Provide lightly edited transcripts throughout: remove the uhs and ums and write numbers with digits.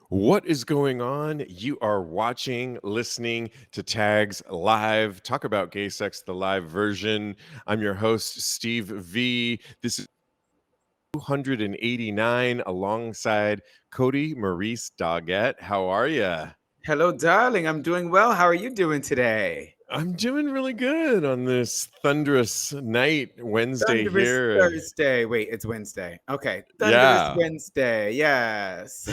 What is going on? You are watching, listening to Tags Live. Talk about gay sex, the live version. I'm your host, Steve V. This is 289 alongside Kodi Maurice Doggette. How are you? Hello, darling. I'm doing well. How are you doing today? I'm doing really good on this thunderous night, Wednesday Thunderous here. Thursday. Wait, it's Wednesday. Okay. Thunderous Yeah. Wednesday. Yes.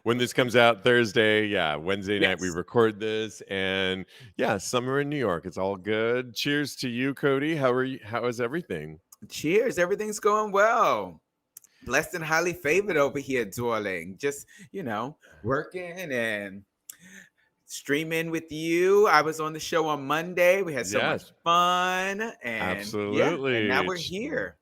When this comes out Thursday, yeah, Wednesday night we Yes. record this, and yeah, summer in New York. It's all good. Cheers to you, Kodi. How are you? How is everything? Cheers. Everything's going well. Blessed and highly favored over here, darling. Just, working and streaming with you. I was on the show on Monday. We had so much Yes, fun. And now absolutely. we're here.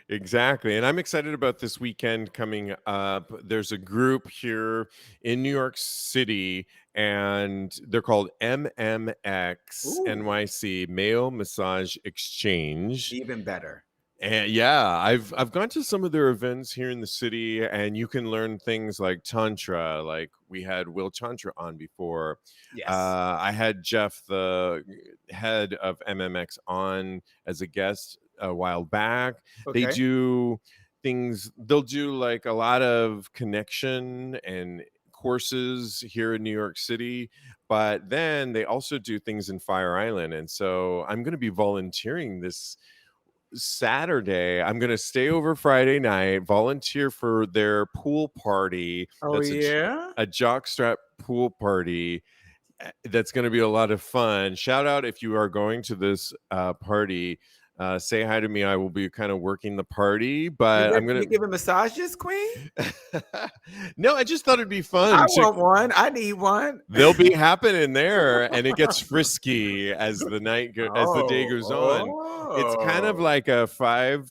Exactly. And I'm excited about this weekend coming up. There's a group here in New York City, and they're called MMX Ooh, NYC Male Massage Exchange. even better. And yeah, I've gone to some of their events here in the city, and you can learn things like tantra. Like we had Will Tantra on before. Yes. I had Jeff, the head of MMX, on as a guest a while back. They Okay. do things. They'll do like a lot of connection and courses here in New York City, but then they also do things in Fire Island, and so I'm going to be volunteering this Saturday. I'm going to stay over Friday night, volunteer for their pool party. Oh, That's yeah? a jockstrap pool party. That's going to be a lot of fun. Shout out if you are going to this party. Say hi to me. I will be kind of working the party, You but give I'm you going giving massages, Queen? to. No, I just thought it'd be I fun to. want one. I need one. They'll be happening there, and it gets frisky as as the day Oh, goes on. It's kind of oh. like a 5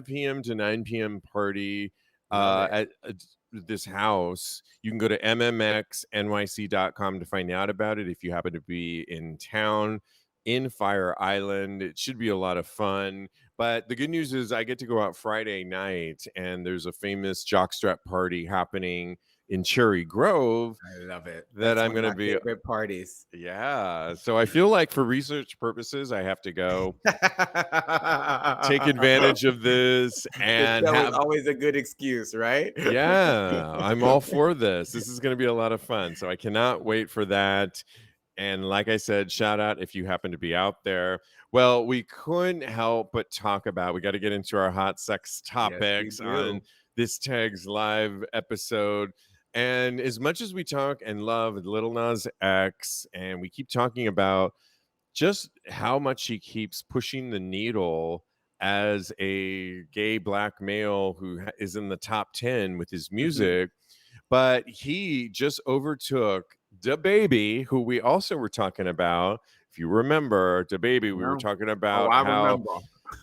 p.m. to 9 p.m. party Love it. at this house. You can go to mmxnyc.com to find out about it if you happen to be in town in Fire Island. It should be a lot of fun. But the good news is I get to go out Friday night, and there's a famous jockstrap party happening in Cherry Grove I love it. that That's I'm one of going to my be. favorite parties. Yeah. So I feel like for research purposes, I have to go take advantage of this The and show is have. always a good excuse, right? Yeah, I'm all for this. This is going to be a lot of fun. So I cannot wait for that. And like I said, shout out if you happen to be out there. Well, we couldn't help but talk about, we got to get into our hot sex Yes, we topics on do. this Tags Live episode. And as much as we talk and love Lil Nas X, and we keep talking about just how much he keeps pushing the needle as a gay black male who is in the top 10 with his Mhm. music, but he just overtook DaBaby, who we also were talking about. If you remember DaBaby, we were No. talking Oh, about I how remember.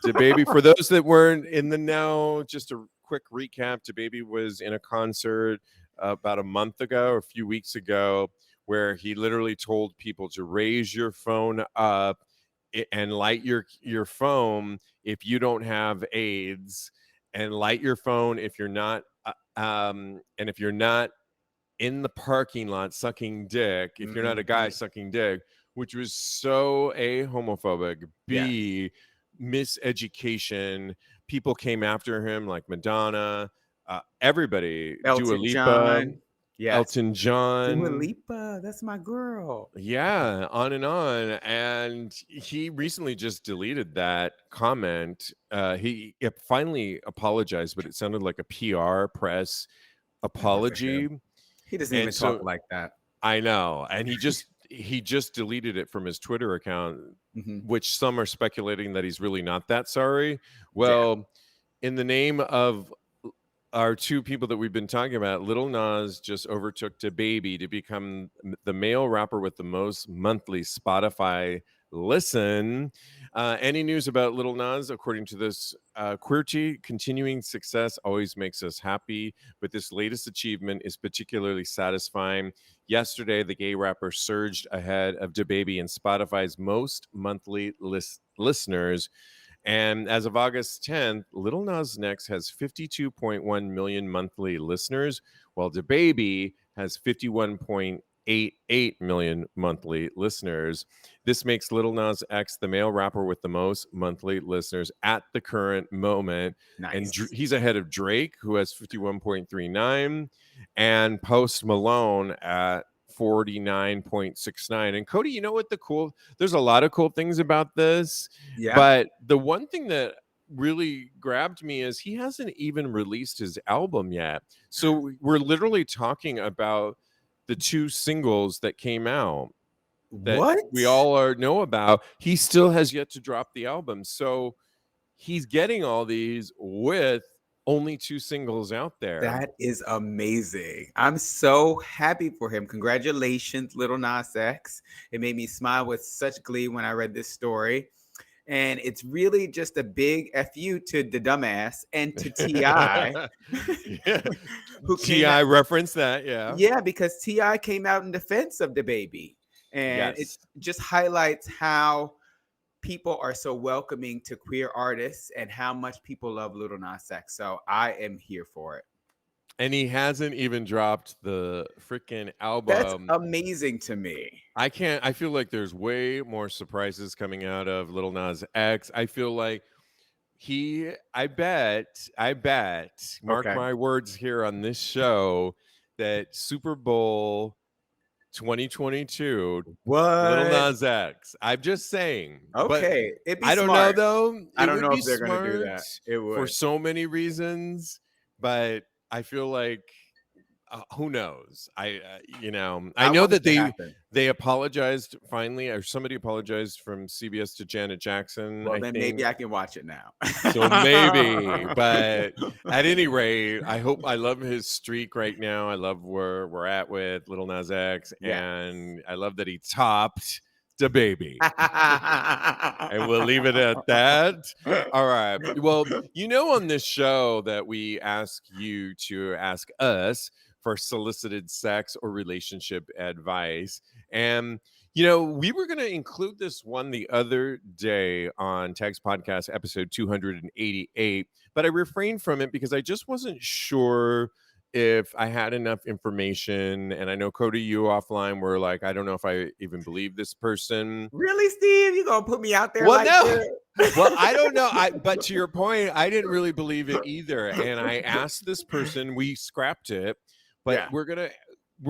DaBaby, for those that weren't in the know, just a quick recap, DaBaby was in a concert about a month ago or a few weeks ago where he literally told people to raise your phone up and light your phone if you don't have AIDS, and light your phone if you're not and if you're not in the parking lot sucking dick, if you're not a guy Mhm. sucking dick, which was so A, homophobic, Yes. B, miseducation. People came after him like Madonna, everybody, Dua Elton Lipa, John. Yes. Elton Dua John. Lipa, that's my girl. Yeah, on and on. And he recently just deleted that comment. He finally apologized, but it sounded like a PR press Good for him. apology. He doesn't And even talk so like that. I know, and he just deleted it from his Twitter account, Mhm. which some are speculating that he's really not that sorry. Yeah. Well, in the name of our two people that we've been talking about, Lil Nas just overtook DaBaby to become the male rapper with the most monthly Spotify listen. Any news about Lil Nas? According to this, QWERTY, continuing success always makes us happy, but this latest achievement is particularly satisfying. Yesterday, the gay rapper surged ahead of DaBaby in Spotify's most monthly listeners, and as of August 10th, Lil Nas X has 52.1 million monthly listeners, while DaBaby has 51.88 million monthly listeners. This makes Lil Nas X the male rapper with the most monthly listeners at the current moment. And Nice. he's ahead of Drake, who has 51.39, and Post Malone at 49.69. And Kodi, you know what there's a lot of cool things about this, Yeah. but the one thing that really grabbed me is he hasn't even released his album yet. So we're literally talking about the 2 singles that came out that What? we all know about. He still has yet to drop the album. So he's getting all these with only 2 singles out there. That is amazing. I'm so happy for him. Congratulations, Lil Nas X. It made me smile with such glee when I read this story. And it's really just a big FU to the dumbass and to T.I. Yeah. who T.I. referenced that, yeah. Yeah, because T.I. came out in defense of DaBaby. And Yes. it just highlights how people are so welcoming to queer artists and how much people love Lil Nas X. So I am here for it. And he hasn't even dropped the freaking That's album. amazing to me. I feel like there's way more surprises coming out of Lil Nas X. I feel like I bet, mark Okay. my words here on this show, that Super Bowl 2022, Lil What? Nas X. I'm just saying. But Okay. It'd be I don't know smart. though. I It don't would know be if they're going to do smart that. It for would. so many reasons, but I feel like who knows? I know want it that to happen. they apologized finally, or somebody apologized from CBS to Janet Jackson. Well, I then think maybe I can watch it now. so, maybe. But at any rate, I love his streak right now. I love where we're at with Lil Nas X, Yes. and I love that he topped DaBaby. And we'll leave it at that. All right. Well, on this show that we ask you to ask us for solicited sex or relationship advice. And, we were going to include this one the other day on Tags Podcast episode 288, but I refrained from it because I just wasn't sure if I had enough information. And I know, Kodi, you offline were like, I don't know if I even believe this person. Really, Steve? You gonna put me out there Well, like no. that? Well, I don't know. But to your point, I didn't really believe it either. And I asked this person, we scrapped it, but Yeah. we're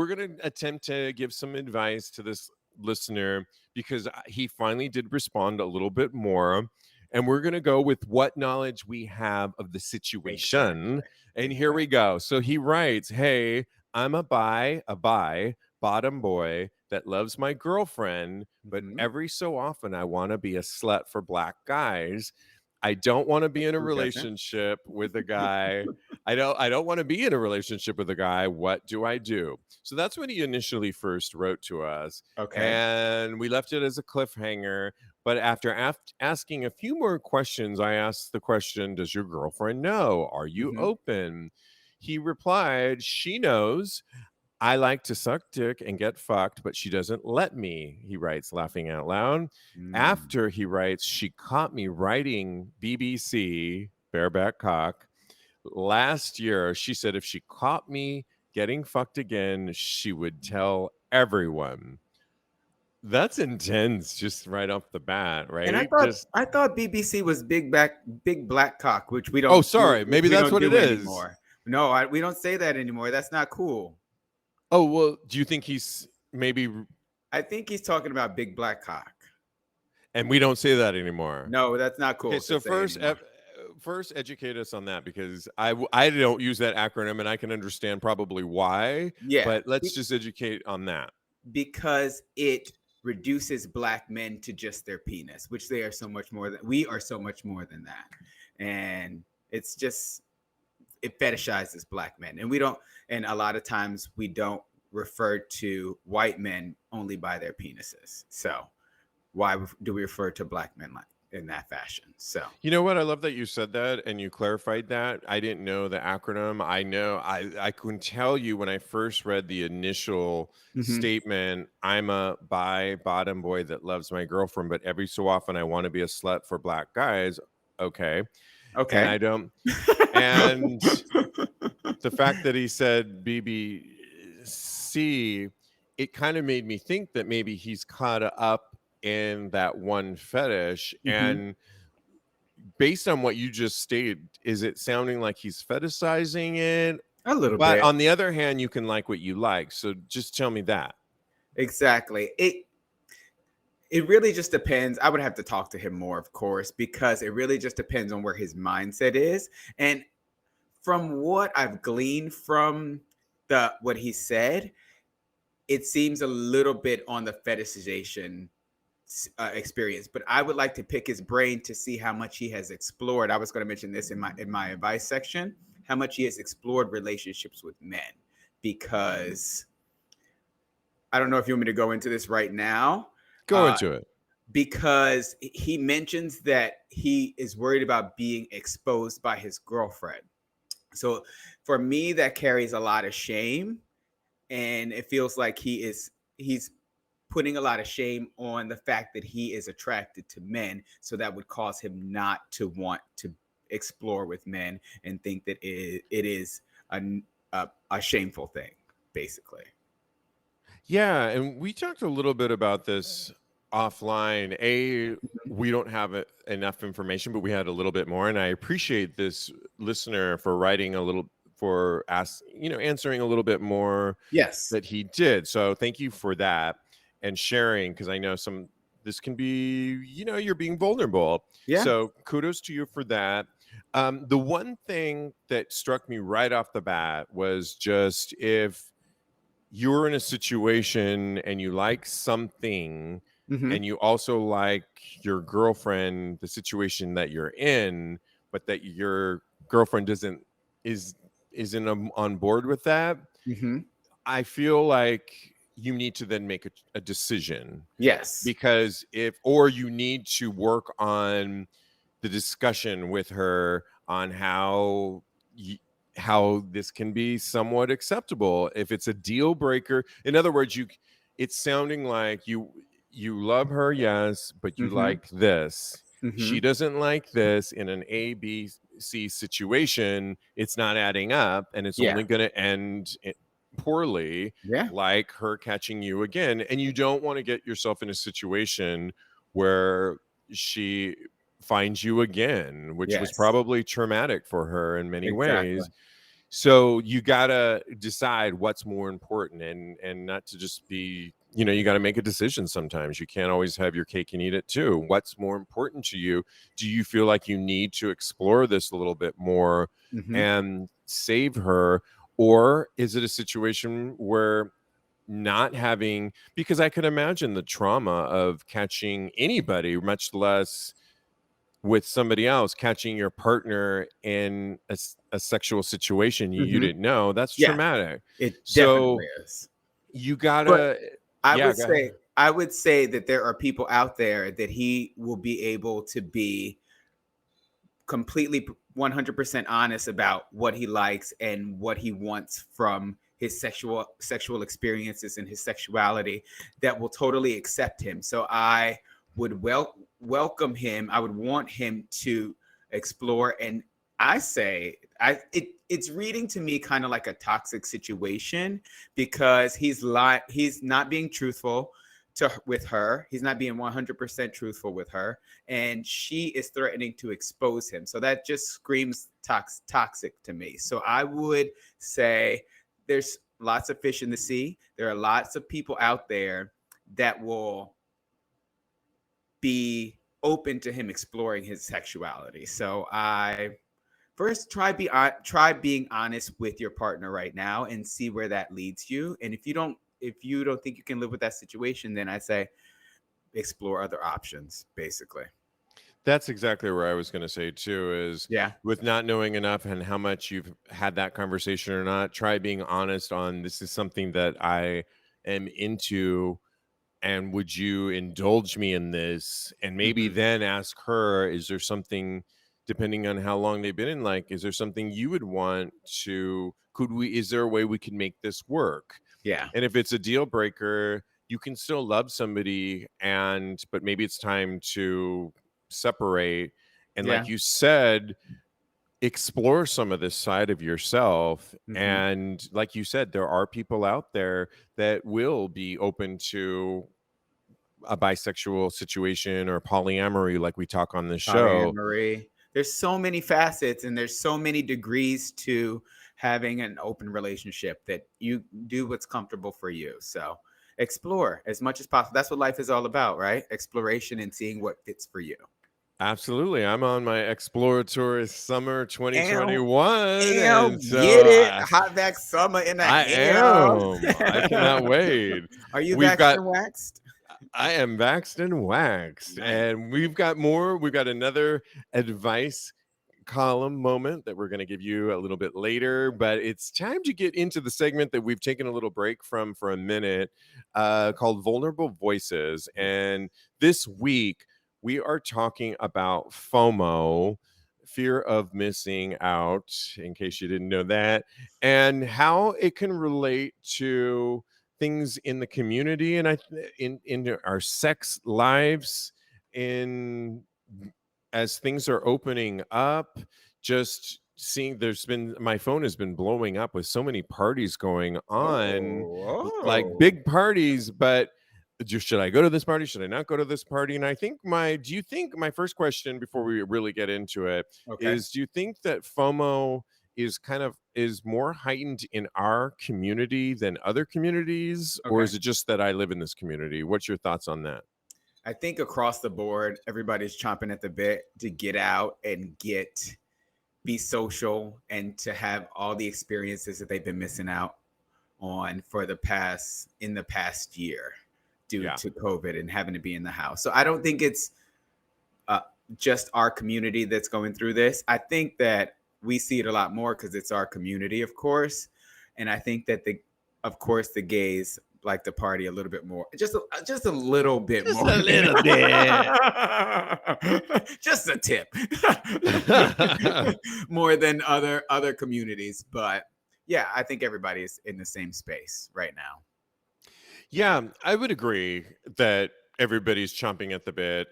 gonna attempt to give some advice to this listener because he finally did respond a little bit more. And we're gonna go with what knowledge we have of the situation. Exactly. And here we go. So he writes, "Hey, I'm a bottom boy that loves my girlfriend, but Mhm. every so often I want to be a slut for black guys. I don't want to be in a Who doesn't? relationship with a guy. I don't want to be in a relationship with a guy. What do I do?" So that's what he initially first wrote to us. Okay. And we left it as a cliffhanger. But after asking a few more questions, I asked the question, does your girlfriend know? Are you Mhm. open? He replied, she knows. I like to suck dick and get fucked, but she doesn't let me, he writes, laughing out loud. Mm. After, he writes, she caught me writing BBC, bareback cock, last year. She said if she caught me getting fucked again, she would tell everyone. That's intense, just right off the bat, right? And I thought BBC was big black cock, which we don't. Oh, sorry, maybe that's what it is. Anymore. No, we don't say that anymore. That's not cool. Oh, well, do you think he's maybe? I think he's talking about big black cock. And we don't say that anymore. No, that's not cool. Okay, so first educate us on that, because I don't use that acronym and I can understand probably why. Yeah, but let's just educate on that. Because it reduces black men to just their penis, which they are so much more than we are, so much more than that. And it's just, it fetishizes black men, and we don't, and a lot of times we don't refer to white men only by their penises. So why do we refer to black men like in that fashion? So, you know what? I love that you said that and you clarified that. I didn't know the acronym. I know I can tell you when I first read the initial statement, I'm a bottom boy that loves my girlfriend, but every so often I want to be a slut for black guys. Okay. And Okay. I don't, and the fact that he said BBC, it kind of made me think that maybe he's caught up in that one fetish. Mhm. And based on what you just stated, is it sounding like he's fetishizing it? A little But bit. on the other hand, you can like what you like. So just tell me that. Exactly. It really just depends. I would have to talk to him more, of course, because it really just depends on where his mindset is. And from what I've gleaned from the what he said, it seems a little bit on the fetishization experience. But I would like to pick his brain to see how much he has explored. I was going to mention this in my advice section, how much he has explored relationships with men, because I don't know if you want me to go into this right now. Go into it. Because he mentions that he is worried about being exposed by his girlfriend. So for me, that carries a lot of shame. And it feels like he's putting a lot of shame on the fact that he is attracted to men. So that would cause him not to want to explore with men and think that it is a shameful thing, basically. Yeah, and we talked a little bit about this offline. We don't have enough information, but we had a little bit more, and I appreciate this listener for writing a little, for answering a little bit more Yes. that he did. So thank you for that and sharing, because I know this can be, you're being vulnerable. Yeah. So kudos to you for that. The one thing that struck me right off the bat was just, if you're in a situation and you like something Hmm. and you also like your girlfriend, the situation that you're in, but that your girlfriend isn't on board with that, Hmm. I feel like you need to then make a decision, Yes. because or you need to work on the discussion with her on how this can be somewhat acceptable. If it's a deal breaker, in other words, it's sounding like you love her, yes, but you Hmm. like this. Hmm. She doesn't like this. In an ABC situation, it's not adding up, and it's Yeah. only going to end poorly, Yeah. like her catching you again. And you don't want to get yourself in a situation where she finds you again, which was Yes. probably traumatic for her in many Exactly. ways. So you gotta decide what's more important, and not to just be, you got to make a decision. Sometimes you can't always have your cake and eat it too. What's more important to you? Do you feel like you need to explore this a little bit more Hmm. and save her, or is it a situation where not having, because I could imagine the trauma of catching anybody, much less with somebody else, catching your partner in a sexual situation you Hmm. didn't know, that's Yeah, traumatic. it definitely So is. you But gotta, I yeah, would go ahead. say I would say that there are people out there that he will be able to be completely 100% honest about what he likes and what he wants from his sexual experiences and his sexuality, that will totally accept him. So I would welcome him. I would want him to explore. And I say it's reading to me kind of like a toxic situation, because he's not being truthful with her. He's not being 100% truthful with her, and she is threatening to expose him. So that just screams toxic to me. So I would say there's lots of fish in the sea. There are lots of people out there that will be open to him exploring his sexuality. So I first try being honest with your partner right now and see where that leads you. And if you don't think you can live with that situation, then I say explore other options, basically. That's exactly where I was going to say too, is Yeah. with not knowing enough and how much you've had that conversation or not, try being honest on, this is something that I am into, and would you indulge me in this? And maybe Hmm. then ask her, is there something, depending on how long they've been in, like, is there something you would want to, is there a way we can make this work? Yeah. And if it's a deal breaker, you can still love somebody, but maybe it's time to separate. And Yeah. like you said, explore some of this side of yourself. Hmm. And like you said, there are people out there that will be open to a bisexual situation or polyamory, like we talk on this show. Polyamory. There's so many facets and there's so many degrees to having an open relationship that you do what's comfortable for you. So explore as much as possible. That's what life is all about, right? Exploration and seeing what fits for you. Absolutely. I'm on my exploratory summer And 2021. And and get so it. Hot back summer in the I am. I cannot air. wait. Are you We've vaxxed got and waxed? I am waxed and waxed. Nice. And we've got more. We've got another advice column moment that we're going to give you a little bit later, but it's time to get into the segment that we've taken a little break from for a minute, called Vulnerable Voices. And this week we are talking about FOMO, fear of missing out, in case you didn't know that, and how it can relate to things in the community and in our sex lives, in as things are opening up. Just seeing, there's been, my phone has been blowing up with so many parties going on, like Oh, big parties, but just, should I go to this party, should I not go to this party? And I think do you think, my first question before we really get into it okay. is, do you think that FOMO is more heightened in our community than other communities, or Okay. is it just that I live in this community? What's your thoughts on that? I think across the board, everybody's chomping at the bit to get out and be social and to have all the experiences that they've been missing out on in the past year due Yeah. to COVID and having to be in the house. So I don't think it's uh, just our community that's going through this. I think that we see it a lot more because it's our community, of course. And I think that of course, the gays like to party a little bit more, just a little bit Just more, a little bit. just a tip, more than other communities. But yeah, I think everybody is in the same space right now. Yeah, I would agree that everybody's chomping at the bit.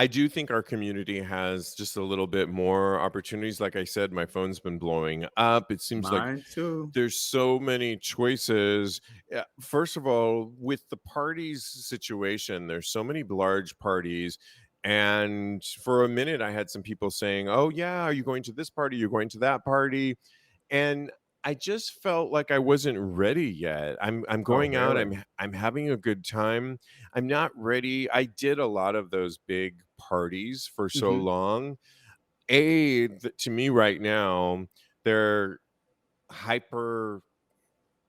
I do think our community has just a little bit more opportunities. Like I said, my phone's been blowing up. It seems like Mine too. there's so many choices. First of all, with the parties situation, there's so many large parties. And for a minute, I had some people saying, "Oh, yeah, are you going to this party? You're going to that party?" And I just felt like I wasn't ready yet. I'm Oh, going out. really? I'm having a good time. I'm not ready. I did a lot of those big parties for so Hmm. long. To me right now, they're hyper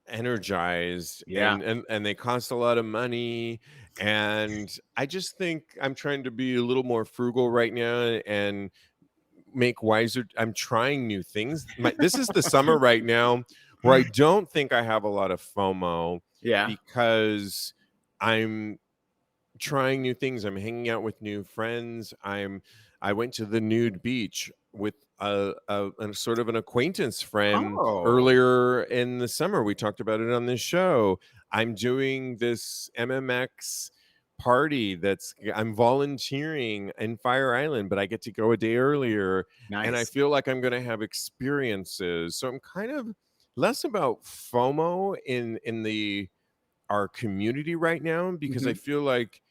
energized, Yeah. and they cost a lot of money. And I just think I'm trying to be a little more frugal right now and make wiser. I'm trying new things. This is the summer right now where I don't think I have a lot of FOMO, Yeah. because I'm trying new things. I'm hanging out with new friends. I went to the nude beach with a sort of an acquaintance friend Oh, earlier in the summer. We talked about it on this show. I'm doing this MMX party I'm volunteering in Fire Island, but I get to go a day earlier, and I nice. feel like I'm going to have experiences. So I'm kind of less about FOMO in the our community right now, because I Hmm. feel like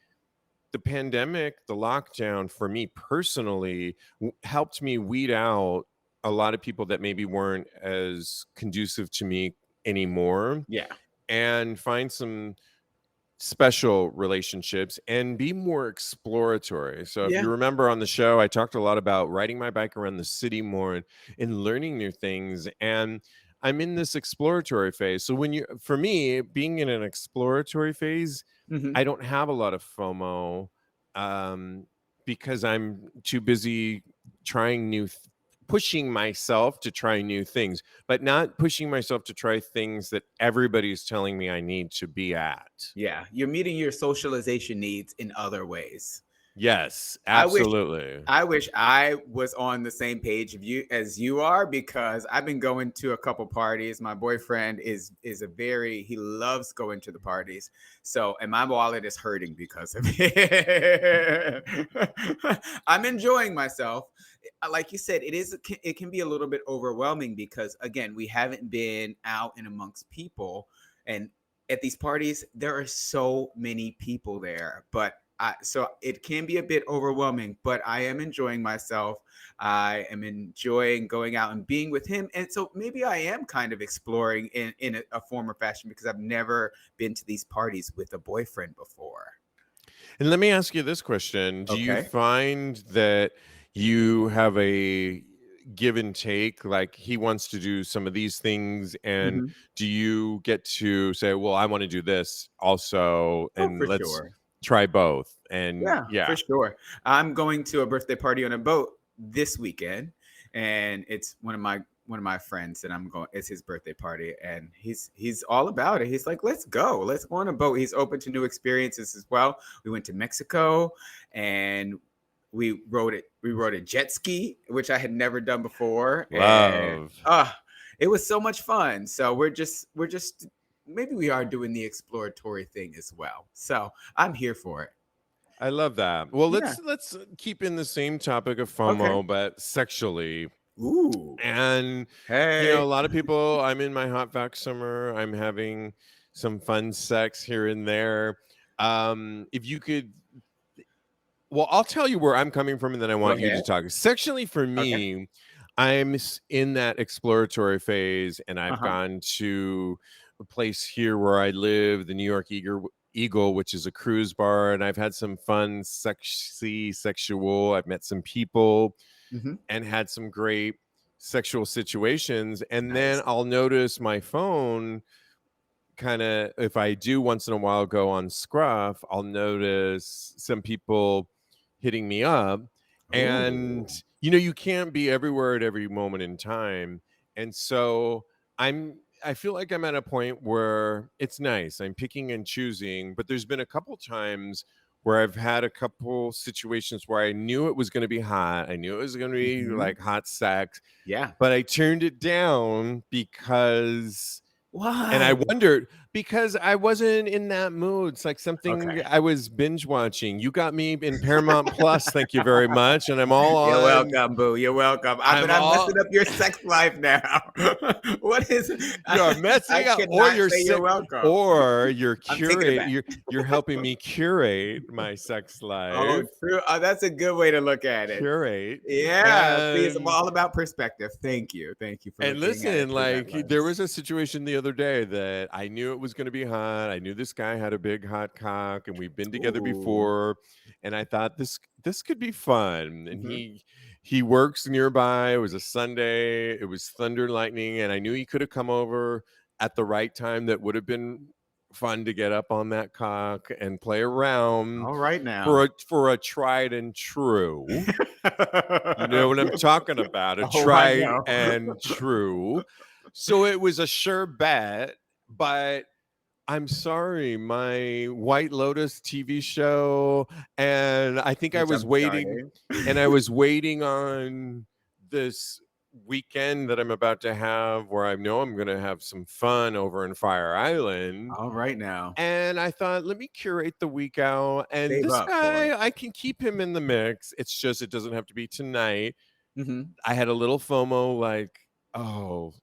the pandemic, the lockdown, for me personally, helped me weed out a lot of people that maybe weren't as conducive to me anymore, Yeah. and find some special relationships and be more exploratory. So if Yeah. you remember on the show, I talked a lot about riding my bike around the city more, and learning new things. And I'm in this exploratory phase. So for me, being in an exploratory phase, Hmm. I don't have a lot of FOMO, um, because I'm too busy trying pushing myself to try new things, but not pushing myself to try things that everybody's telling me I need to be at. Yeah. You're meeting your socialization needs in other ways. Yes, I wish absolutely. I wish I was on the same page of you as you are, because I've been going to a couple parties. My boyfriend is a very he loves going to the parties. So, and my wallet is hurting because of it. I'm enjoying myself. Like you said, it can be a little bit overwhelming because again, we haven't been out and amongst people, and at these parties there are so many people there, but so it can be a bit overwhelming, but I am enjoying myself. I am enjoying going out and being with him. And so maybe I am kind of exploring in a form or fashion because I've never been to these parties with a boyfriend before. And let me ask you this question. Do you Okay. find that you have a give and take? Like he wants to do some of these things, and Mhm. do you get to say, well, I want to do this also, Oh, and for let's sure. try both? And Yeah, yeah, for sure. I'm going to a birthday party on a boat this weekend, and it's one of my friends, and I'm going. It's his birthday party, and he's all about it. He's like, let's go on a boat." He's open to new experiences as well. We went to Mexico, and we rode a jet ski, which I had never done before, and love. it was so much fun. So we're just maybe we are doing the exploratory thing as well. So I'm here for it. I love that. Well, Yeah. let's keep in the same topic of Okay. FOMO, but sexually. Ooh. And a Hey. lot of people, I'm in my hot vac summer. I'm having some fun sex here and there. If you could, well, I'll tell you where I'm coming from, and then I Go want you to ahead. talk. Sexually, for Okay. me, in that exploratory phase, and I've Uh-huh. gone to a place here where I live, the New York Eagle, which is a cruise bar, and I've had some fun, sexual. I've met some people Mhm. and had some great sexual situations. And then Nice. I'll notice my phone kind of, if I do once in a while go on Scruff, I'll notice some people hitting me up. And, Ooh. you can't be everywhere at every moment in time. And so I feel like I'm at a point where it's nice. I'm picking and choosing, but there's been a couple times where I've had a couple situations where I knew it was going to be hot. I knew it was going to be Mhm. like hot sex, Yeah. but I turned it down because and I Why? wondered because I wasn't in that mood. It's like something Okay. I was binge watching. You got me in Paramount Plus, thank you very much. And I'm all You're on. welcome, boo. You're welcome. But I'm I'm messing all. up your sex life now. What is You're I messing up, or cannot say you're welcome. you're I'm taking it back. you're helping me curate my sex Oh, life. true. Oh, that's a good way to look at it. Curate Yeah. See, it's and all about perspective. Thank you. Thank you for And looking at it listen, through that like there lens. was a situation the other day that I knew it was going to be hot. I knew this guy had a big hot cock, and we've been together Ooh. before. And I thought this could be fun. And Mhm. he works nearby. It was a Sunday. It was thunder and lightning, and I knew he could have come over at the right time. That would have been fun to get up on that cock and play around All right now. for a tried and true. You know what I'm talking about? A Oh, I tried know. and true. So it was a sure bet, but I'm sorry, my White Lotus TV show, and I think I You was jump waiting, started. and I was waiting on this weekend that I'm about to have where I know I'm going to have some fun over in Fire Island. All right now. And I thought, let me curate the week out. And Save this up for it. guy, I can keep him in the mix. It's just, it doesn't have to be tonight. Mhm. I had a little FOMO, like, oh,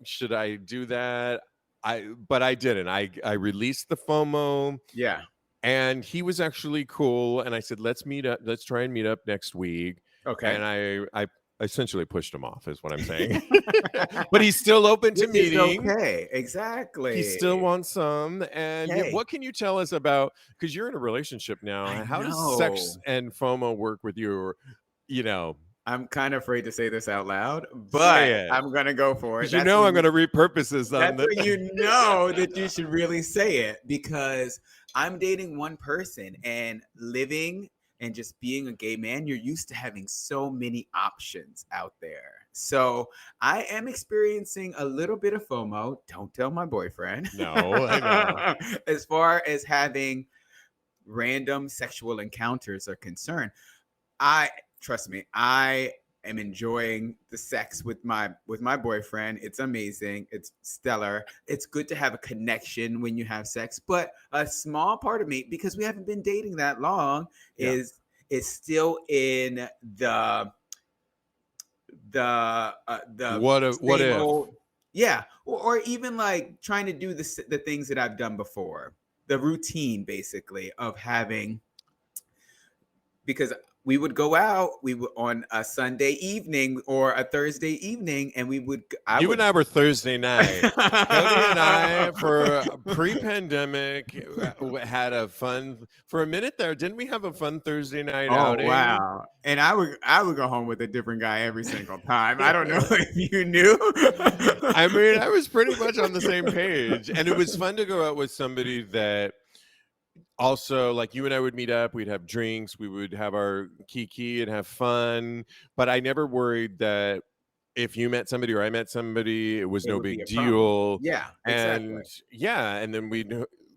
should I do that? But I didn't. I released the FOMO, Yeah. and he was actually cool. And I said, let's meet up. Let's try and meet up next week. Okay. And I essentially pushed him off, is what I'm saying. But he's still open to Which is meeting. okay. He still Exactly. wants some. And Hey, what can you tell us about? Because you're in a relationship I now. How does sex know. and FOMO work with you? Or, you know, I'm kind of afraid to say this out loud, say but it. I'm gonna go for it. Because I'm going to repurpose this on That's the. when you know that you should really say it, because I'm dating one person and living and just being a gay man, you're used to having so many options out there. So I am experiencing a little bit of FOMO. Don't tell my boyfriend. No, I know. As far as having random sexual encounters are concerned, I trust me, I am enjoying the sex with my boyfriend. It's amazing. It's stellar. It's good to have a connection when you have sex. But a small part of me, because we haven't been dating that long, Yeah. is still in the What same if? old, yeah, or even like trying to do the things that I've done before, the routine basically of having, because we would go out, we would on a Sunday evening or a Thursday evening, and I You and would. I were Thursday night. Cody and I, for pre-pandemic, had a fun for a minute there. Didn't we have a fun Thursday night Oh outing? wow! And I would go home with a different guy every single time. I don't know if you knew. I mean, I was pretty much on the same page, and it was fun to go out with somebody that also, like, you and I would meet up, we'd have drinks, we would have our kiki and have fun, but I never worried that if you met somebody or I met somebody, it was It no would be big a problem. deal. Yeah, exactly. And yeah, and then we'd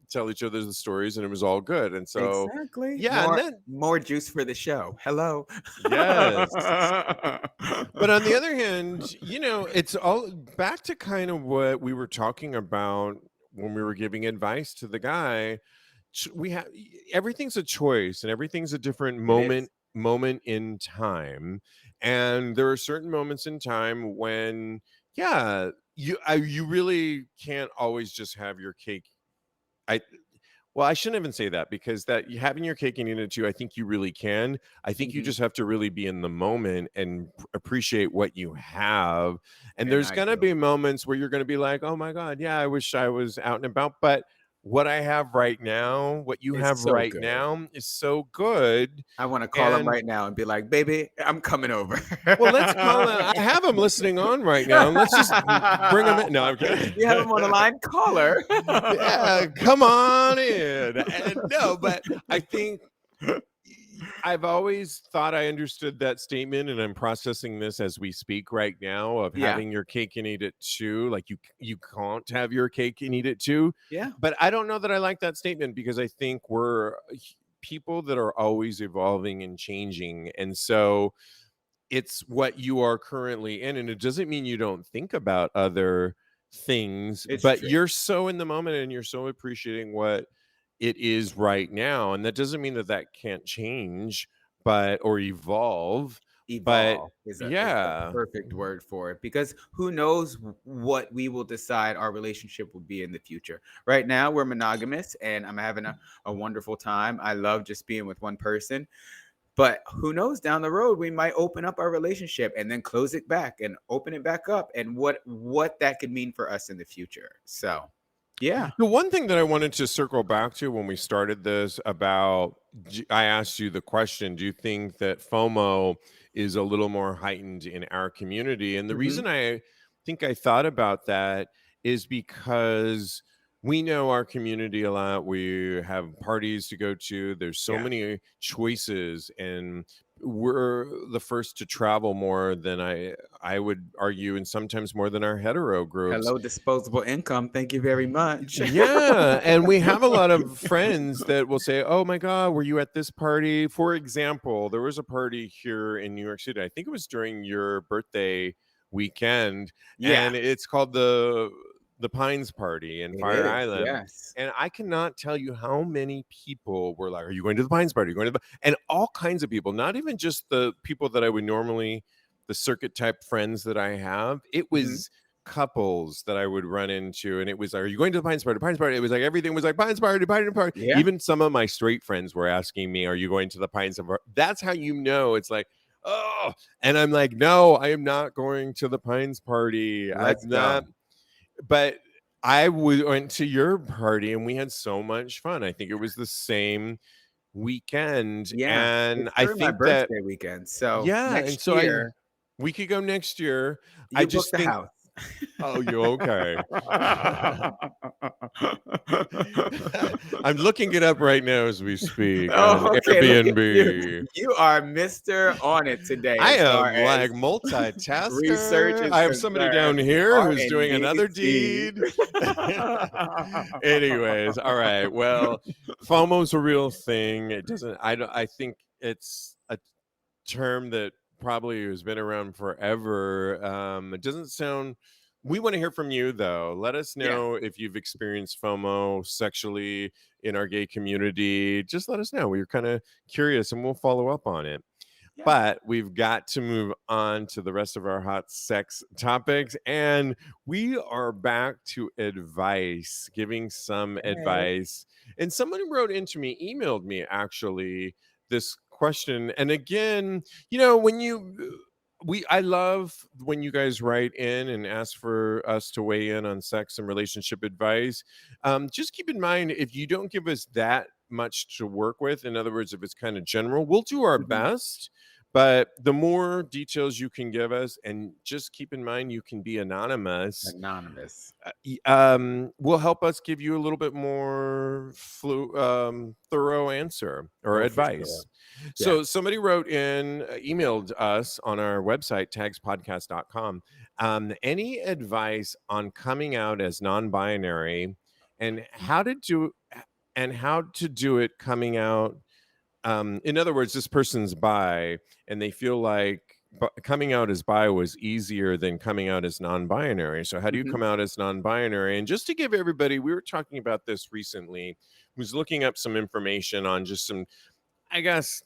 tell each other the stories and it was all good. And so, Exactly. yeah, and More then, more juice for the show. Hello. yes. But on the other hand, it's all back to kind of what we were talking about when we were giving advice to the guy. We have everything's a choice and everything's a different It is. moment in time, and there are certain moments in time when, yeah, you really can't always just have your cake. I Well, I shouldn't even say that, because that you having your cake and eating it too, I think you really can. I think you Mhm. just have to really be in the moment and appreciate what you have. And And there's I going to do. be moments where you're going to be like, "Oh my God, yeah, I wish I was out and about." But what I have right now, what you It's have so right good. now is so good. I want to call him And right now and be like, "Baby, I'm coming over." well, let's call it. I have him listening on right now, and let's just bring him in. No, I'm kidding. You have him on the line. Call her. Yeah, come on in. And no, but I think I've always thought I understood that statement, and I'm processing this as we speak right now, of Yeah. having your cake and eat it too. Like, you can't have your cake and eat it too. Yeah. But I don't know that I like that statement, because I think we're people that are always evolving and changing. And so it's what you are currently in, and it doesn't mean you don't think about other things, It's but true. you're so in the moment and you're so appreciating what it is right now, and that doesn't mean that that can't change, but or evolve. But Evolve is the yeah. perfect word for it, because who knows what we will decide our relationship will be in the future. Right now, we're monogamous, and I'm having a wonderful time. I love just being with one person. But who knows, down the road we might open up our relationship and then close it back and open it back up, and what that could mean for us in the future. So, yeah. The one thing that I wanted to circle back to when we started this about, I asked you the question, do you think that FOMO is a little more heightened in our community? And the Mhm. reason I think I thought about that is because we know our community a lot. We have parties to go to. There's so Yeah. many choices, and we're the first to travel more than I would argue, and sometimes more than our hetero groups. Hello, disposable income. Thank you very much. Yeah, and we have a lot of friends that will say, "Oh my God, were you at this party?" For example, there was a party here in New York City. I think it was during your birthday weekend, Yeah, and it's called the Pines Party in it Fire is. Island. Yes. And I cannot tell you how many people were like, "Are you going to the Pines Party? Are you going to the—" And all kinds of people, not even just the people that I would normally, the circuit type friends that I have. It Mhm. was couples that I would run into, and it was, "Are you going to the Pines Party? Pines Party?" It was like everything was like Pines Party, Pines Party. Yeah, Even some of my straight friends were asking me, "Are you going to the Pines Party?" That's how you know it's like, oh, and I'm like, "No, I am not going to the Pines Party. I'm let's not." go. But went to your party and we had so much fun. I think it was the same weekend, Yeah, and it's I during my think that, birthday weekend. So yeah, and next so I year, we could go next year. I you book just the think, house. oh, you okay? I'm looking it up right now as we speak on Oh, okay. Look at you. Airbnb. You are Mr. On it today I as far am as like research multitasker. is I have somebody down concerned. here R who's and doing another D. deed. Anyways, all right. Well, FOMO's a real thing. It doesn't. I don't. I think it's a term that probably has been around forever. It doesn't sound. We want to hear from you though. Let us Yeah. know if you've experienced FOMO sexually in our gay community. Just let us know. We're kind of curious, and we'll follow up on it. Yeah. But we've got to move on to the rest of our hot sex topics. And we are back to advice, giving some Okay. advice. And someone wrote into me, emailed me actually, this question. And again, when I love when you guys write in and ask for us to weigh in on sex and relationship advice. Just keep in mind, if you don't give us that much to work with, in other words, if it's kind of general, we'll do our Mhm. best. But the more details you can give us, and just keep in mind you can be anonymous, Anonymous. will help us give you a little bit more thorough answer or Oh, for sure. advice. Yeah. So somebody wrote in, emailed us on our website, TAGSPodcast.com, any advice on coming out as non-binary and how to do it coming out. In other words, this person's bi, and they feel like coming out as bi was easier than coming out as non-binary. So how do you Mhm. come out as non-binary? And just to give everybody, we were talking about this recently, was looking up some information on just some, I guess,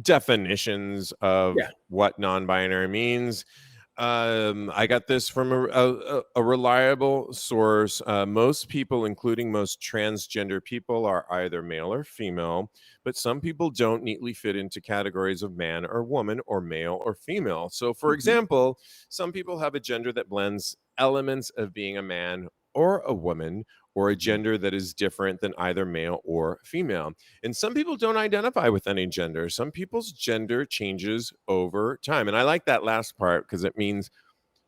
definitions of Yeah. what non-binary means. I got this from a reliable source. Most people, including most transgender people, are either male or female, but some people don't neatly fit into categories of man or woman or male or female. So, for Mhm. example, some people have a gender that blends elements of being a man or a woman, or a Mhm. gender that is different than either male or female. And some people don't identify with any gender. Some people's gender changes over time. And I like that last part because it means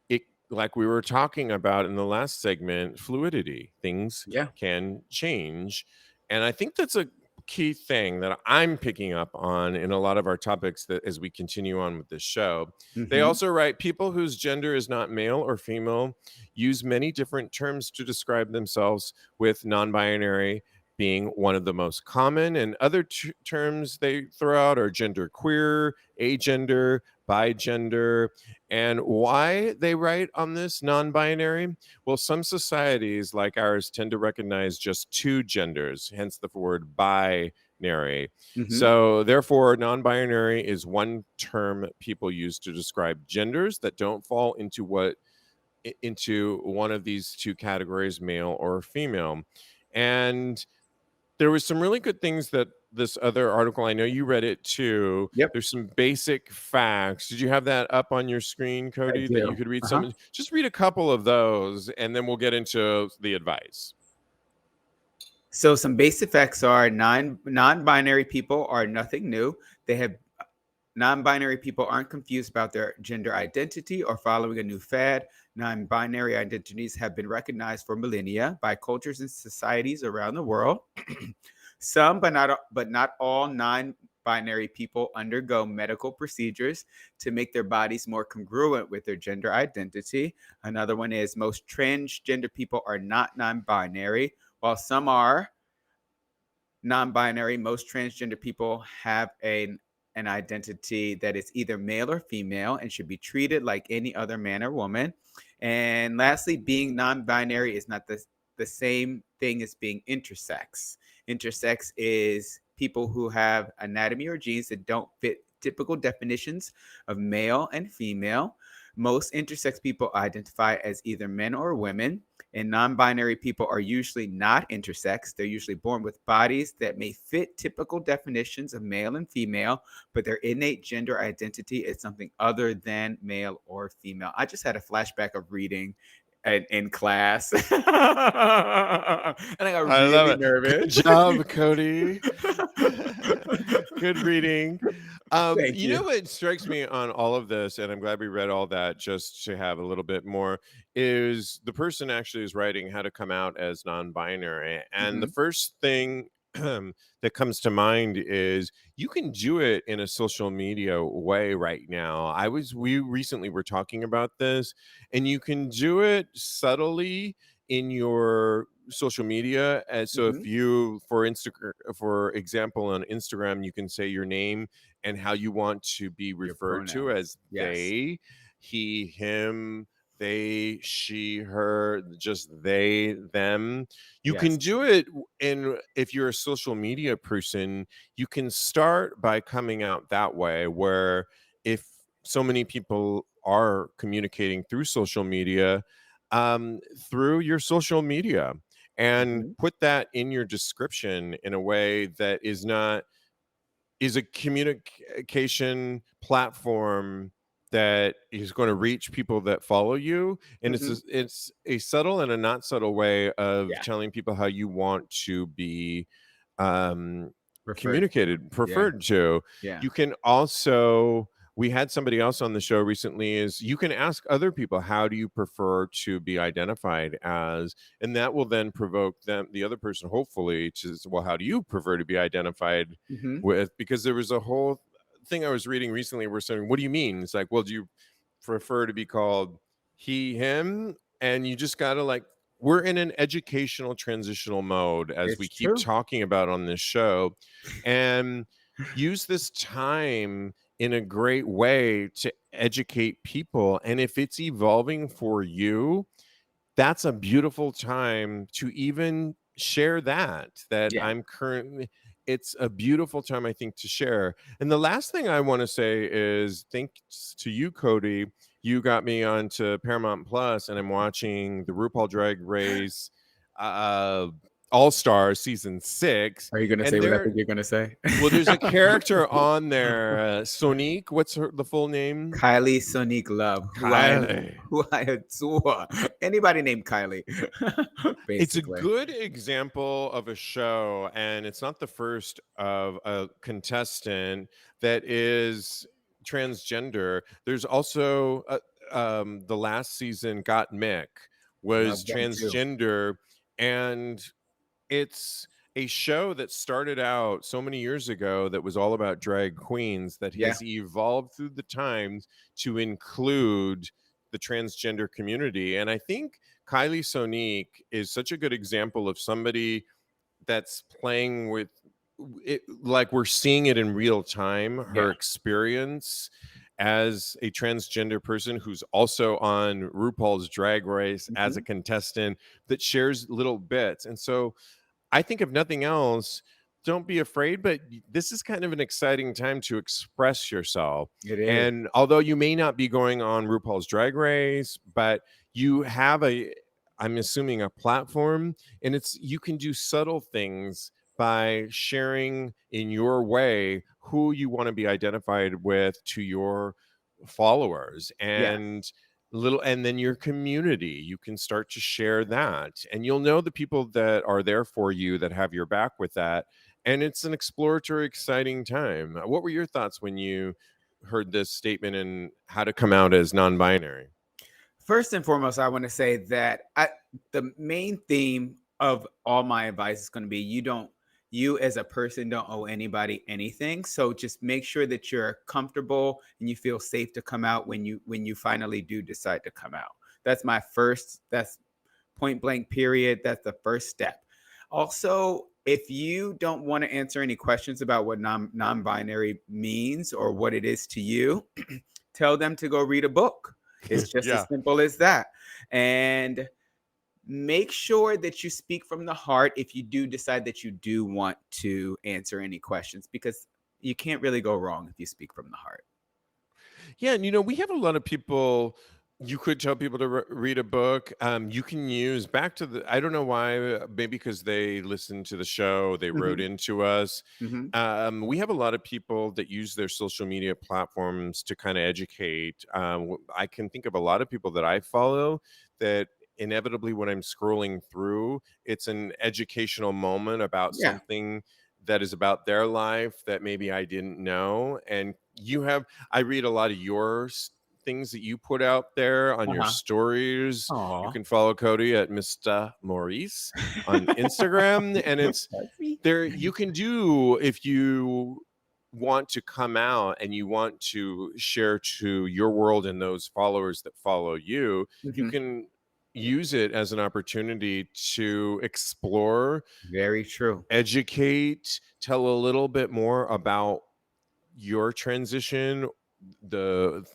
it, like we were talking about in the last segment, fluidity. Things Yeah. can change. And I think that's a key thing that I'm picking up on in a lot of our topics that as we continue on with this show. They Mhm. also write people whose gender is not male or female use many different terms to describe themselves, with non-binary being one of the most common. And other terms they throw out are gender queer, agender, bigender. And why they write on this non-binary? Well, some societies like ours tend to recognize just two genders, hence the word binary. Mhm. So therefore, non-binary is one term people use to describe genders that don't fall into one of these two categories, male or female. And there was some really good things that this other article, I know you read it too. Yep. There's some basic facts. Did you have that up on your screen, I Cody, that you do. could read Uh-huh. some? Just read a couple of those and then we'll get into the advice. So some basic facts are non-binary people are nothing new. They have Non-binary people aren't confused about their gender identity or following a new fad. Non-binary identities have been recognized for millennia by cultures and societies around the world. Some, but not all non-binary people undergo medical procedures to make their bodies more congruent with their gender identity. Another one is most transgender people are not non-binary, while some are non-binary. Most transgender people have an identity that is either male or female and should be treated like any other man or woman. And lastly, being non-binary is not the same thing as being intersex. Intersex is people who have anatomy or genes that don't fit typical definitions of male and female. Most intersex people identify as either men or women, and non-binary people are usually not intersex. They're usually born with bodies that may fit typical definitions of male and female, but their innate gender identity is something other than male or female. I just had a flashback of reading in class. And I got I love really it. Good nervous. job, Kodi. Good reading. Thank You know you. what strikes me on all of this, and I'm glad we read all that just to have a little bit more, is the person actually is writing how to come out as non-binary. And the Mhm. first thing that comes to mind is you can do it in a social media way right now. We recently were talking about this, and you can do it subtly in your social media. And so if Mhm. you, for example, on Instagram, you can say your name and how you want to be Your referred to pronouns. as Yes. they, he, him, they, she, her, just they, them. You can Yes. do it in, if you're a social media person, you can start by coming out that way, where if so many people are communicating through social media, through your social media, and Mhm. put that in your description in a way that is a communication platform that is going to reach people that follow you. And Mhm. it's a subtle and a not subtle way of Yeah. telling people how you want to be um Referred to. communicated, Yeah. preferred to. Yeah. You can also, we had somebody else on the show recently, is you can ask other people, how do you prefer to be identified as, and that will then provoke them, the other person, hopefully, to, well, how do you prefer to be identified Mhm. with? Because there was a whole thing I was reading recently where saying, what do you mean? It's like, well, do you prefer to be called he, him? And you just gotta, like, we're in an educational transitional mode, as we It's keep true. talking about on this show, and use this time in a great way to educate people. And if it's evolving for you, that's a beautiful time to even share that Yeah. I'm currently, it's a beautiful time, I think, to share. And the last thing I want to say is thanks to you, Kodi. You got me onto Paramount Plus, and I'm watching the RuPaul Drag Race uh All Star season 6. Are you gonna say And what I there, think you're gonna say? well, there's a character on there, Sonique. What's her the full name? Kylie Sonique Love, Kylie. who I adore. Anybody named Kylie, It's a basically. good example of a show, and it's not the first of a contestant that is transgender. There's also the last season, Got Mick, was Love them too. transgender, and it's a show that started out so many years ago that was all about drag queens, that Yeah. has evolved through the times to include the transgender community. And I think Kylie Sonique is such a good example of somebody that's playing with it, like we're seeing it in real time, her Yeah. experience as a transgender person who's also on RuPaul's Drag Race as a Mhm. contestant, that shares little bits. And so I think, if nothing else, don't be afraid, but this is kind of an exciting time to express yourself. It is. And although you may not be going on RuPaul's Drag Race, but you have a, I'm assuming, a platform, and it's, you can do subtle things by sharing in your way who you want to be identified with to your followers. Yeah. And then your community, you can start to share that, and you'll know the people that are there for you, that have your back with that. And it's an exploratory, exciting time. What were your thoughts when you heard this statement and how to come out as non-binary? First and foremost, I want to say that the main theme of all my advice is going to be you as a person don't owe anybody anything. So just make sure that you're comfortable and you feel safe to come out when you finally do decide to come out. That's point blank period. That's the first step. Also, if you don't want to answer any questions about what non-binary means or what it is to you, tell them to go read a book. It's just as Yeah. simple as that. And make sure that you speak from the heart if you do decide that you do want to answer any questions, because you can't really go wrong if you speak from the heart. Yeah, and we have a lot of people. You could tell people to read a book. You can use back to the. I don't know why. Maybe because they listened to the show, they wrote Mhm, into us. mhm. We have a lot of people that use their social media platforms to kind of educate. I can think of a lot of people that I follow that inevitably when I'm scrolling through, it's an educational moment about Yeah. something that is about their life that maybe I didn't know. And I read a lot of things that you put out there on your Uh-huh. stories. You Aw. can follow Kodi at Mr. Maurice on Instagram, and it's Fuzzy. there. You can do, if you want to come out and you want to share to your world and those followers that follow you, you Mhm. can use it as an opportunity to explore, Very true. educate, tell a little bit more about your transition, the,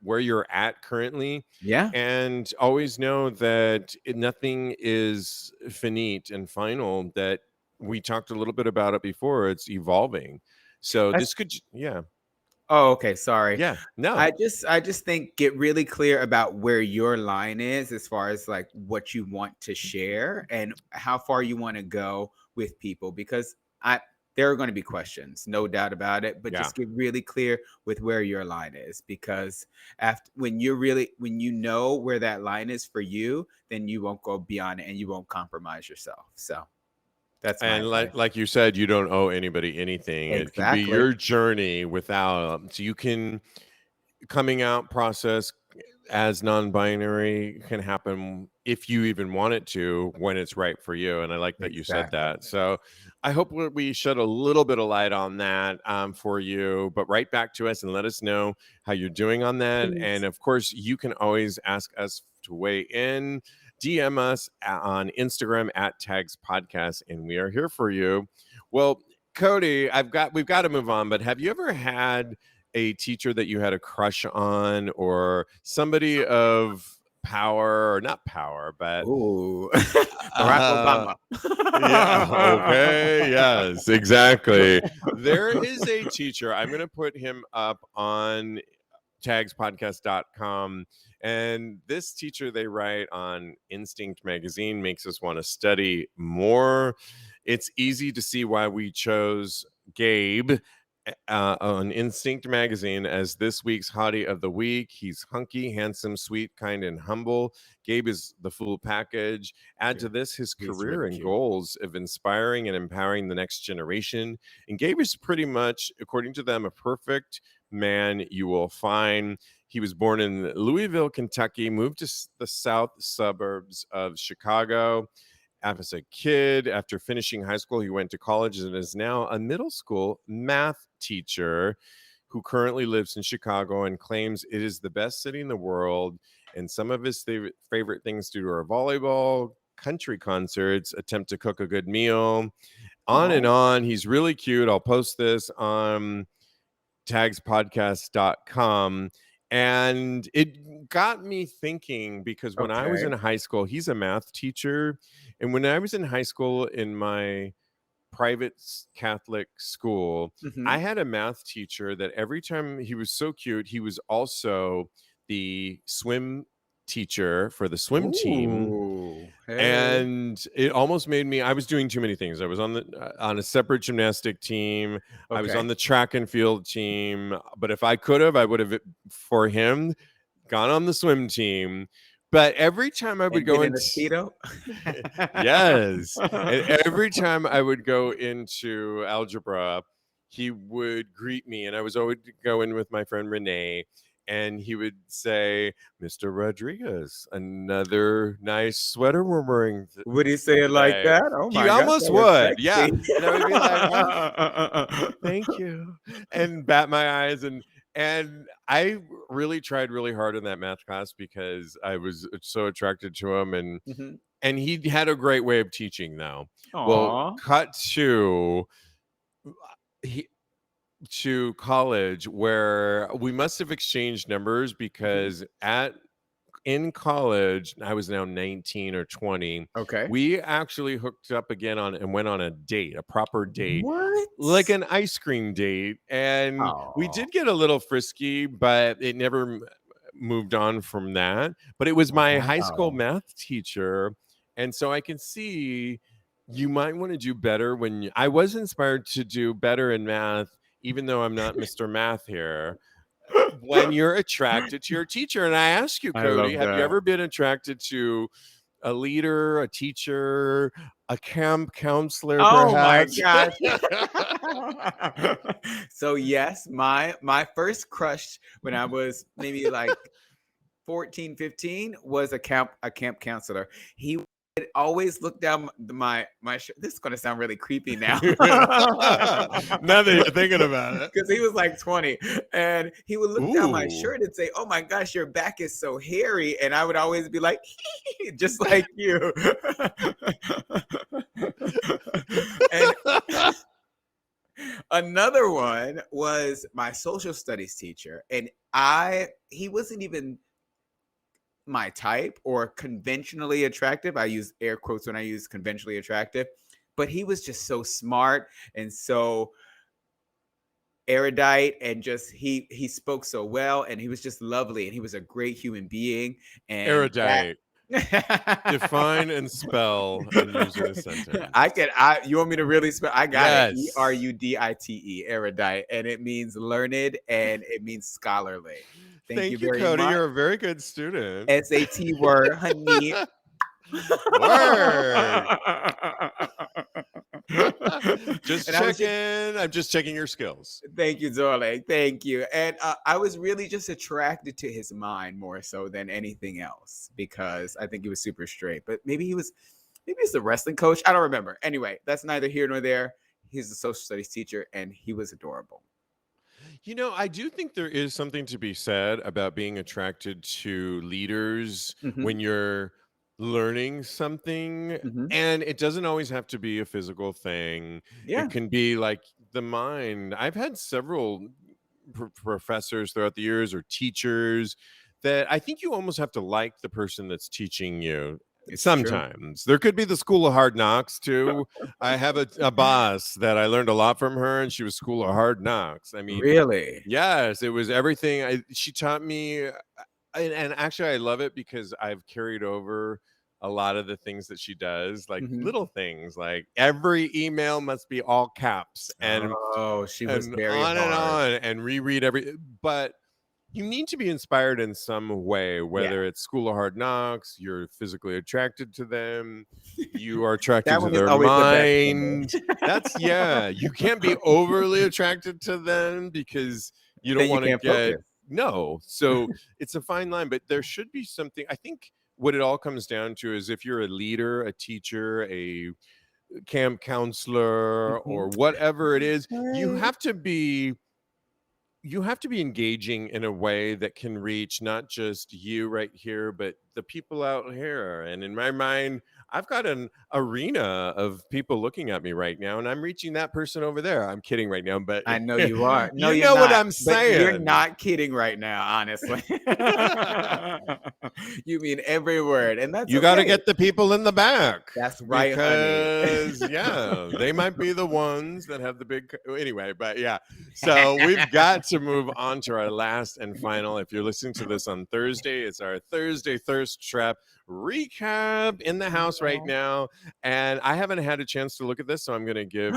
where you're at currently, Yeah. and always know that nothing is finite and final. That we talked a little bit about it before. It's evolving. So That's this could, yeah, Oh, okay, sorry. yeah, no, I just think get really clear about where your line is as far as like what you want to share and how far you want to go with people because I there are going to be questions, no doubt about it, but yeah. just get really clear with where your line is because after when you know where that line is for you, then you won't go beyond it and you won't compromise yourself. So, that's my And like advice. like you said, you don't owe anybody anything. It can be Exactly. your journey without, so you can, coming out process as non-binary can happen if you even want it to, when it's right for you. And I like that you said Exactly. that. So I hope we shed a little bit of light on that, for you. But write back to us and let us know how you're doing on that. And Please. of course, you can always ask us to weigh in. DM us on Instagram at Tags Podcast, and we are here for you. Well, Kodi, we've got to move on, but have you ever had a teacher that you had a crush on, or somebody of power, or not power, but Ooh, Barack uh, Obama. yeah, okay, yes, exactly. There is a teacher. I'm going to put him up on TAGSPodcast.com. And this teacher they write on Instinct magazine makes us want to study more. It's easy to see why we chose Gabe on Instinct magazine as this week's hottie of the week. He's hunky, handsome, sweet, kind, and humble. Gabe is the full package. Add to this his He's career really and cute. goals of inspiring and empowering the next generation. And Gabe is pretty much, according to them, a perfect man you will find. He was born in Louisville, Kentucky, moved to the south suburbs of Chicago. As a kid, after finishing high school, he went to college and is now a middle school math teacher who currently lives in Chicago and claims it is the best city in the world. And some of his favorite things to do are volleyball, country concerts, attempt to cook a good meal, on and Oh, on. He's really cute. I'll post this on TAGSPodcast.com. And it got me thinking, because when I was in okay. high school, he's a math teacher. And when I was in high school in my private Catholic school, I Mhm. had a math teacher that every time, he was so cute, he was also the swim teacher for the swim team. Ooh, hey. And it almost made me, I was doing too many things. I was on a separate gymnastic team. I was on Okay. the track and field team, but if I could have, I would have, for him, gone on the swim team. But every time I would And go been in into a Speedo? yes, and every time I would go into algebra, he would greet me, and I was always go in with my friend Renee, and he would say, "Mr. Rodriguez, another nice sweater we're wearing Would he say it like today." that? Oh He my gosh, almost that was would, yeah, sexy. and I would be like, "Oh, thank you," and bat my eyes, and I really tried really hard in that math class because I was so attracted to him, Mhm. and he had a great way of teaching, though. Well, Aw. cut he, to college, where we must have exchanged numbers, Mhm. because in college, I was now 19 or 20. Okay. We actually hooked up again on and went on a date, a proper date, like What? an ice cream date. And we Oh, did get a little frisky, but it never moved on from that. But it was my high school wow. math teacher. And so I can see you might want to do better I was inspired to do better in math, even though I'm not Mr. Math here. when you're attracted to your teacher. And I ask you, I Kodi, love have you that. ever been attracted to a leader, a teacher, a camp counselor, Oh my perhaps? gosh. So yes, my first crush when I was maybe like 14, 15 was a camp counselor. He would always look down my shirt. This is going to sound really creepy now. Now that you're thinking about it. Because he was like 20, and he would look down my Ooh. shirt and say, "Oh my gosh, your back is so hairy," and I would always be like, just like you. And another one was my social studies teacher, and he wasn't even my type or conventionally attractive. I use air quotes when I use conventionally attractive, but he was just so smart and so erudite, and just he spoke so well, and he was just lovely, and he was a great human being. And that Erudite. Define and spell and use in a sentence. you want me to really spell? I got it. Yes. Erudite, erudite, and it means learned and it means scholarly. Thank you very Kodi. much. You're a very good student. SAT word, honey. Word. Just And I was checking. I'm just checking your skills. Thank you, darling. Thank you. And I was really just attracted to his mind more so than anything else, because I think he was super straight. But maybe he's the wrestling coach. I don't remember. Anyway, that's neither here nor there. He's a social studies teacher, and he was adorable. You know, I do think there is something to be said about being attracted to leaders Mhm. when you're learning something. Mhm. And it doesn't always have to be a physical thing. Yeah. It can be like the mind. I've had several professors throughout the years or teachers that I think you almost have to like the person that's teaching you. It's true. Sometimes there could be the school of hard knocks too. I have a boss that I learned a lot from her, and she was school of hard knocks. I mean, Really? yes, it was everything. She taught me, and actually, I love it because I've carried over a lot of the things that she does, like Mhm. little things, like every email must be all caps, Oh, she was and very on hard. and reread every. But you need to be inspired in some way, Yeah. whether it's school of hard knocks, you're physically attracted to them, you are attracted That to one is their always the best for me. mind. You can't be overly attracted to them because you don't Then you want to can't get, focus. no. So it's a fine line, but there should be something. I think what it all comes down to is if you're a leader, a teacher, a camp counselor, Mhm. or whatever it is, Right. you have to be engaging in a way that can reach not just you right here, but the people out here. And in my mind, I've got an arena of people looking at me right now, and I'm reaching that person over there. I'm kidding right now, but I know you are. No, you you're know what not. I'm But you're saying. not kidding right now, honestly. You mean every word, and that's You got to okay. get the people in the back That's right, honey. because, yeah, they might be the ones that have the big. Anyway, but yeah. So we've got to move on to our last and final. If you're listening to this on Thursday, it's our Thursday Thirst Trap recap in the house right now. And I haven't had a chance to look at this, so I'm going to give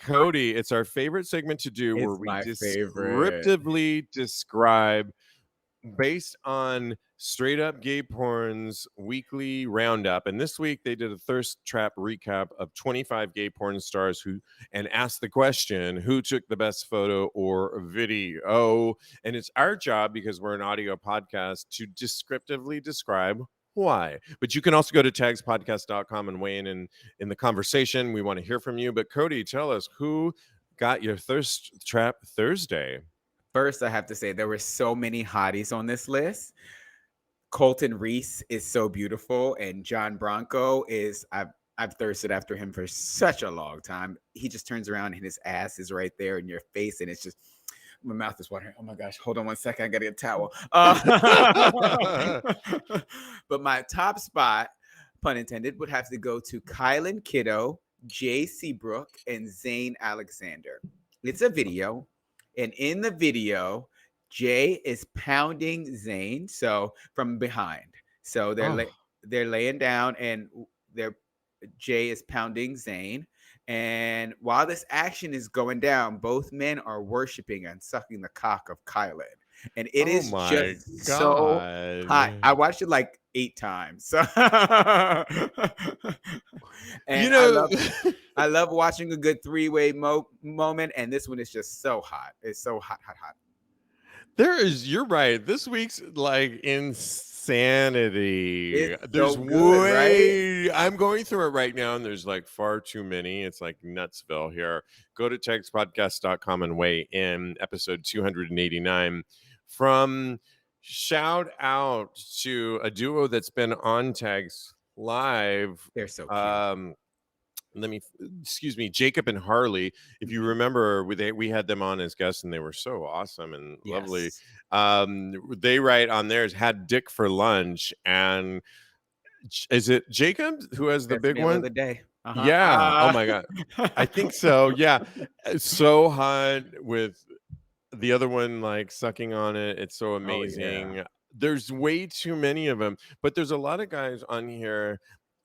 Kodi. It's our favorite segment to do where It's we my favorite. descriptively describe based on straight up gay porn's weekly roundup. And this week they did a thirst trap recap of 25 gay porn stars who and asked the question, who took the best photo or video? And it's our job, because we're an audio podcast, to descriptively describe why. But you can also go to tagspodcast.com and weigh in the conversation. We want to hear from you. But Kodi, tell us, who got your thirst trap Thursday? First, I have to say there were so many hotties on this list. Colton Reese is so beautiful, and John Bronco is I've thirsted after him for such a long time. He just turns around and his ass is right there in your face, and it's just my mouth is watering. Oh my gosh, hold on one second, I gotta get a towel. But my top spot, pun intended, would have to go to Kylan Kiddo, Jay Seabrook, and Zane Alexander. It's a video, and in the video, Jay is pounding Zane so from behind. So Oh. they're laying down, and they're Jay is pounding Zane. And while this action is going down, both men are worshiping and sucking the cock of Kylan. and it Oh is my just so hot. God. I watched it like 8 times. So You and know, I love watching a good three-way moment, and this one is just so hot. It's so hot, hot, hot. you're right. This week's like insanity. It's There's so good, right? I'm going through it right now, and there's like far too many. It's like Nutsville here. Go to TAGSPodcast.com and weigh in episode 289. From shout out to a duo that's been on Tags Live. They're so cute. Um, excuse me, Jacob and Harley. If you Mhm. remember, we had them on as guests, and they were so awesome and lovely. Yes. They write on theirs, had dick for lunch, and is it Jacob who has the Best big meal of one? the day. Uh-huh. Yeah. Oh my god. I think so. Yeah. It's so hot with the other one like sucking on it. It's so Oh yeah. amazing. There's way too many of them, but there's a lot of guys on here.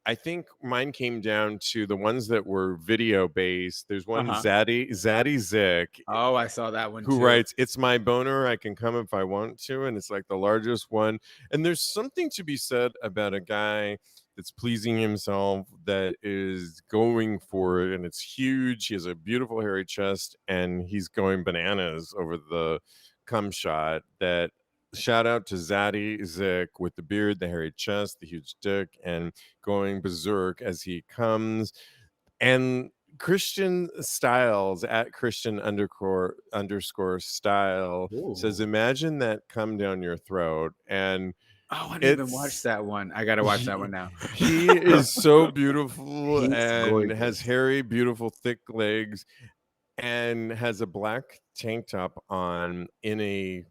I think mine came down to the ones that were video based. There's one Uh-huh. Zaddy Zick Oh, I saw that one who too. writes, "It's my boner. I can come if I want to," and it's like the largest one. And there's something to be said about a guy that's pleasing himself, that is going for it, and it's huge. He has a beautiful hairy chest, and he's going bananas over the cum shot. That shout out to Zaddy Zick with the beard, the hairy chest, the huge dick, and going berserk as he comes. And Christian Styles at Christian underscore style says, Ooh. "Imagine that come down your throat." And Oh, I didn't even watch it's that one. I gotta watch that one he, now. he is so beautiful He's and has gorgeous. hairy, beautiful, thick legs, and has a black tank top on in a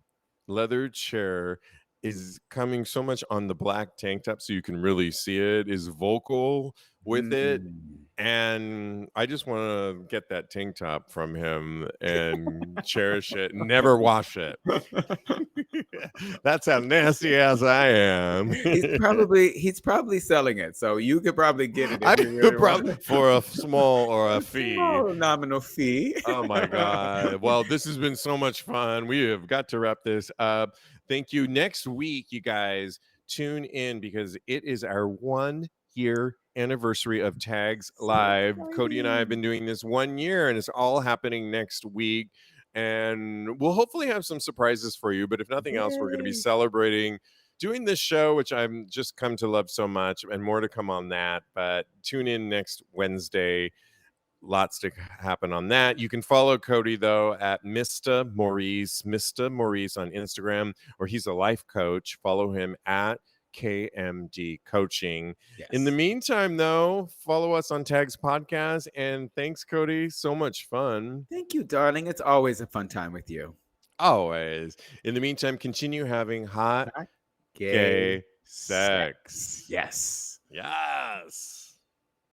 leather chair, is coming so much on the black tank top so you can really see it, is vocal with it. Mm. And I just want to get that tank top from him and cherish it, never wash it. That's how nasty as I am. He's probably selling it, so you could probably get it if I you could really want. probably for a small or a fee. Small nominal fee. Oh my God. Well, this has been so much fun. We have got to wrap this up. Thank you. Next week, you guys tune in because it is our 1 year anniversary of Tags So Live. Kodi and I have exciting. been doing this 1 year, and it's all happening next week. And we'll hopefully have some surprises for you. But if nothing else, we're going to be Yay. celebrating doing this show, which I've just come to love so much, and more to come on that. But tune in next Wednesday. Lots to happen on that. You can follow Kodi though at Mr. Maurice on Instagram, or he's a life coach. Follow him at KMD Coaching. In the Yes. meantime, though, follow us on Tags Podcast. And thanks, Kodi. So much fun. Thank you, darling. It's always a fun time with you. Always. In the meantime, continue having hot Hot gay gay sex. sex. Yes. Yes.